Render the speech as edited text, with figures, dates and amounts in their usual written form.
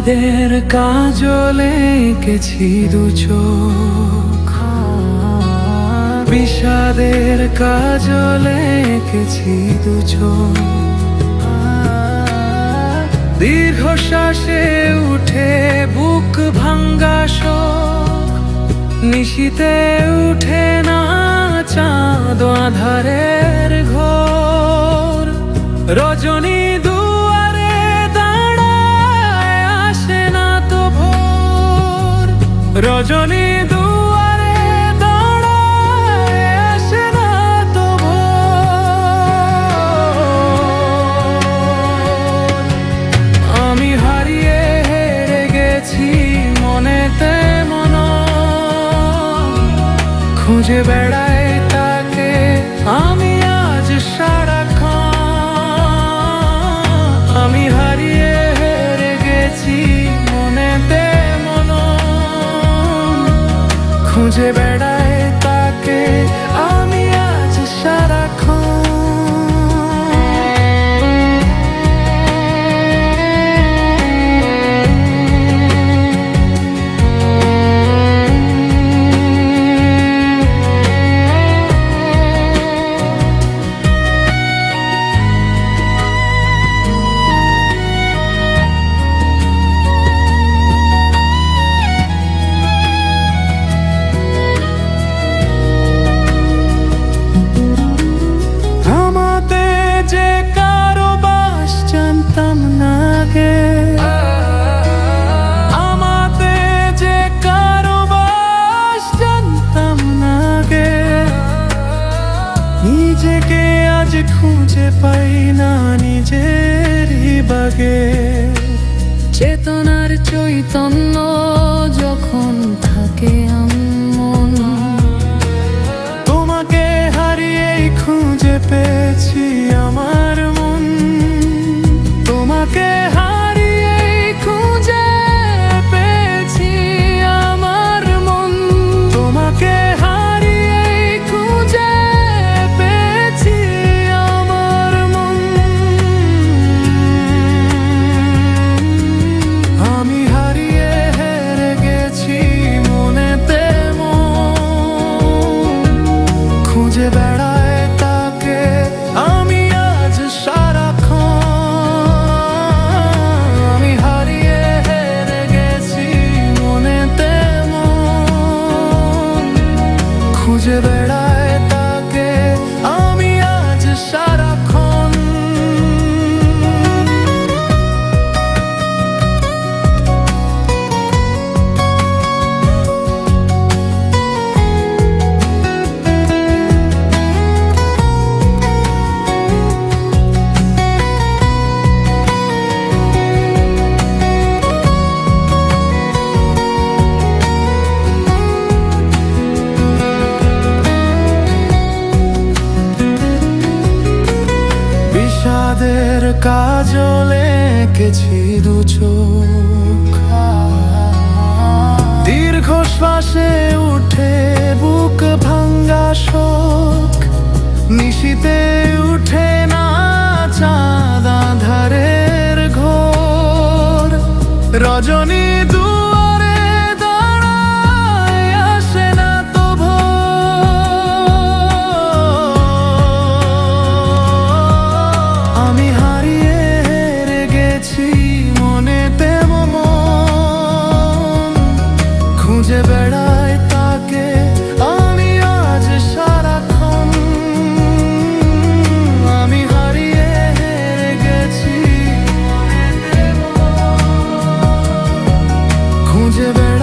চাঁদের কাজলে এঁকেছি দু চোখ, বিষাদের কাজলে এঁকেছি দু চোখ। দীর্ঘশ্বাসে উঠে বুক ভাঙ্গা শোক, নিশীতে উঠে না চাঁদ আঁধারের ঘোর। রজনী দুয়ারে দাঁড়ায়, আসে না তো ভোর। রজনী দুয়ারে দাঁড়ায়, আসে না তো ভোর। আমি হারিয়ে হেরে গেছি মনেতে মন, খুঁজে বেড়াই তাকে আমি আজ সারাক্ষণ। আমি হারিয়ে হেরে গেছি মনেতে মন, খুঁজে বেড়াই তাকে আমি আজ সারাক্ষণ। নিজেকে আজ খুঁজে পাই না নিজেরই বাগে। চেতনার চৈতন্য যখন থাকে এমন, তোমাকে হারিয়েই খুঁজে পেয়েছি আমার মন। তোমাকে হারিয়েই খুঁজে পেয়েছি আমার মন। তোমাকে খুঁজে বেড়ায় তাকে আমি আজ সারাক্ষণ। আমি হারিয়ে হেরে গেছি মনেতে মন, খুঁজে বেড়ায় তাকে আমি আজ সারাক্ষণ। বিষাদের কাজলে এঁকেছি দু চোখ, দীর্ঘশ্বাসে উঠে বুক ভাঙ্গা শোক। নিশীতে উঠে না চাঁদ আঁধারের ঘোর। রজনী দুয়ারে দাঁড়ায়, আসে না তো ভোর। আমি হারিয়ে হেরে গেছি মনেতে মন, খুঁজে বেড়াই তাকে আমি আজ সারাক্ষণ। আমি হারিয়ে হেরে গেছি মনেতে মন, খুঁজে বেড়াই